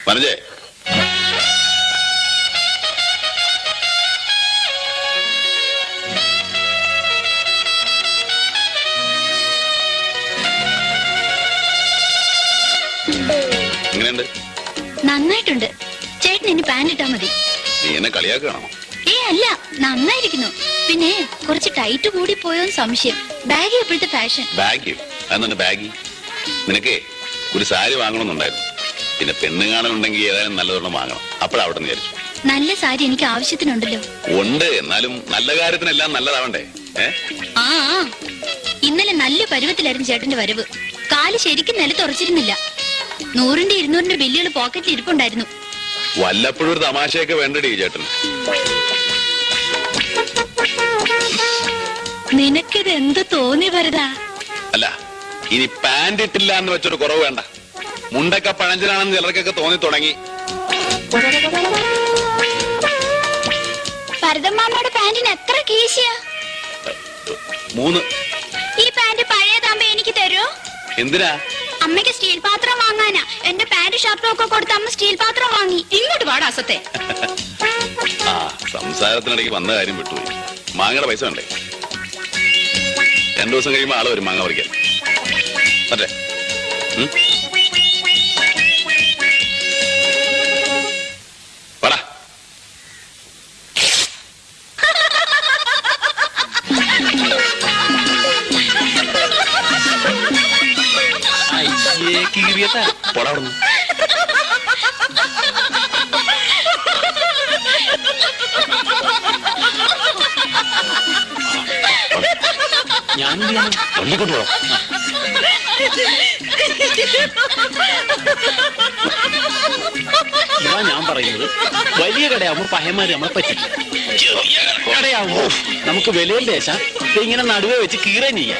മനജേ, എങ്ങനെയുണ്ട്? നന്നായിട്ടുണ്ട്. ചേട്ടൻ ഇനി പാന്റ് ഇട്ടാ മതി. നീ എന്നെ കളിയാക്കണോ? അല്ല, നന്നായിരിക്കുന്നു. പിന്നെ കുറച്ച് ടൈറ്റ് കൂടി പോയോന്ന് സംശയം. ബാഗി എപ്പോഴത്തെ ഫാഷൻ. ബാഗി? അതെന്നെ ബാഗി? നിനക്കേ ഒരു സാരി വാങ്ങണമെന്നുണ്ടായിരുന്നു. പിന്നെ പെണ്ണ് കാണാനുണ്ടെങ്കിൽ ഏതായാലും നല്ലതൊരെണ്ണം വാങ്ങണം. അപ്പോഴവിടെ നിന്ന് വിചാരിച്ചു. നല്ല സാരി എനിക്ക് ആവശ്യത്തിനുണ്ടല്ലോ. ഉണ്ട്, എന്നാലും നല്ല കാര്യത്തിനെല്ലാം നല്ലതാവണ്ടേ? ആ ഇന്നലെ നല്ല പരുവത്തിലായിരുന്നു ചേട്ടന്റെ വരവ്. കാല് ശരിക്കും നിലത്തുറച്ചിരുന്നില്ല. 100-ന്റെ 200-ന്റെ ബില്ലുകൾ പോക്കറ്റിൽ ഇരിപ്പുണ്ടായിരുന്നു. വല്ലപ്പോഴും ഒരു തമാശയൊക്കെ വേണ്ടടി ചേട്ടൻ. നിനക്കിത് എന്ത് തോന്നി വരതാ? അല്ല, ഇനി പാന്റ് ഇട്ടില്ല എന്ന് വെച്ചൊരു കുറവ് വേണ്ട. മുണ്ടൊക്കെ പഴഞ്ചനാണെന്ന് ചിലർക്കൊക്കെ തോന്നി തുടങ്ങി. ഭരതമ്മാമ്മയുടെ പാന്റിന് എത്ര കീശയാ? 3. ഈ പാന്റ് പഴയതാകുമ്പോ എനിക്ക് തരുമോ? എന്തിനാ? അമ്മയ്ക്ക് സ്റ്റീൽ പാത്രം വാങ്ങാനാ. എന്റെ പാന്റ് ഷർട്ടും ഒക്കെ കൊടുത്ത് അമ്മ സ്റ്റീൽ പാത്രം വാങ്ങി. ഇങ്ങോട്ട് പാടാ അസത്തെ. ആ സംസാരത്തിനിടയ്ക്ക് വന്ന കാര്യം വിട്ടുപോയി. മാങ്ങയുടെ പൈസ വേണ്ടേ? 2 ദിവസം കഴിയുമ്പോ ആള് വരും മാങ്ങ പറിക്കാൻ. മറ്റേ പടാ. പോടാ. ഞാൻ കൊണ്ടുപോകാം. ഇതാ ഞാൻ പറയുന്നത്. വലിയ കടയാവുമ്പോ പഹയന്മാര് നമ്മളെ പറ്റില്ല. കടയാവുമ്പോ നമുക്ക് വിലയിൽ ദേശം ഇങ്ങനെ നടുവേ വെച്ച് കീറേം ചെയ്യാം.